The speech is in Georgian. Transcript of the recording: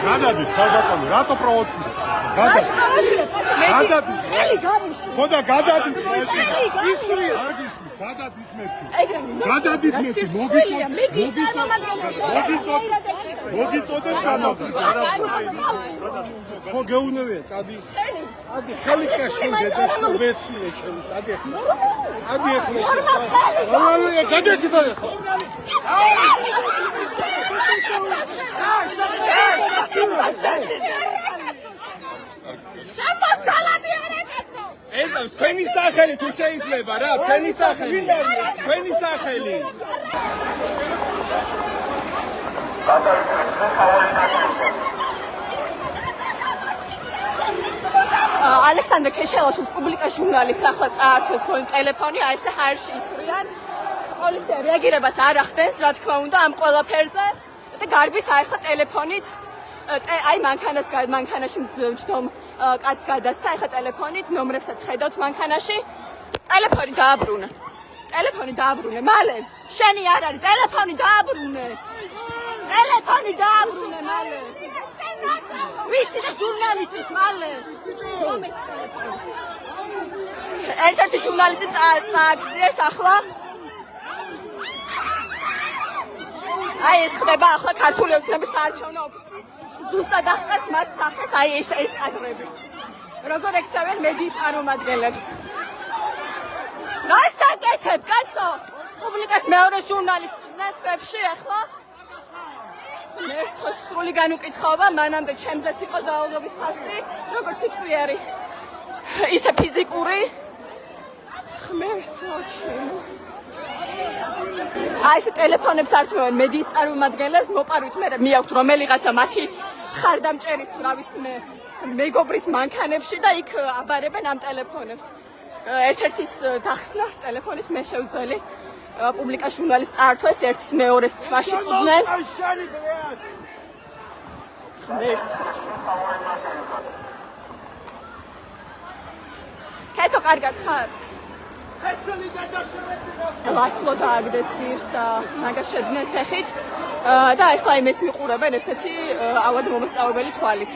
გადადით, ხალბატონი, რატო პროვოცირებ? გადადით. ხოდა გადადით. ისვრია. გადადით მეთქი. გადადით მეთქი. მოგიწოდეთ გამოვიდეთ. ხო გეუნებია, წადი. ადი ხელი კაში დედას ვეცინე შენ, წადი ახლა. ადი ახლა. გადადი ბაი. Თქვენი სახელი თუ შეიძლება რა, თქვენი სახელი. თქვენი სახელი. ალექსანდრე ქეშელაშვილის პუბლიკა ჟურნალისტს ახლა წაართვეს თქვენი ტელეფონი, აი ესე ჰაერში ისვრიან. პოლიცია რეაგირებას არ ახდენს, რა თქმა უნდა, ამ ყველაფერზე. და გარბის აი ახლა ტელეფონით აი მანქანაში მჯდომ კაცს გადასცა, ახლა ტელეფონით ნომრებსაც ხედავთ მანქანაში. ტელეფონი დააბრუნე. ტელეფონი დააბრუნე, მალე. შენი არ არის, ტელეფონი დააბრუნე. ტელეფონი დააბრუნე, მალე. ვისი და ჟურნალისტის მალე. ერთ-ერთი ჟურნალისტი წააქციეს ახლა. აი ეს ხდება ახლა ქართული ოცნების საარჩევნო ოფისი. ზუსტად აღწერს მათ სახეს აი ეს კადრები. როგორ ექცევენ მედიის წარმომადგენლებს. გასაკეთებ, კაცო! პუბლიკას მეორე ჟურნალისტს ნაცვლებში ახლა. მერტყოს სრული განუკითხაობა, მანამდე ჩემზეც იყო ძალადობის ფაქტი, როგორც სიტყვიერი. ისე ფიზიკური. ღმერთო ჩემო. აი ეს ტელეფონებს ართმევენ მედიის წარმომადგენლებს, მოპარვით მე მიაქვთ რომელიღაცა მათი ხარდამჭერის, რა ვიცი მე, მეგობრის მანქანებში და იქ აბარებენ ამ ტელეფონებს. ერთ-ერთის დახსნა ტელეფონის მე შევძველი. პუბლიკა ჟურნალისტს წაართვეს, ერთის მეორეს თვაში წვდნენ. კეთო კარგად ხარ? ლაშლო დააგდეს ძირს და მაგას შედნენ ფეხით და ახლა იმეც მიყურებენ ესეთი ავად მომასწავლებელი თვალით.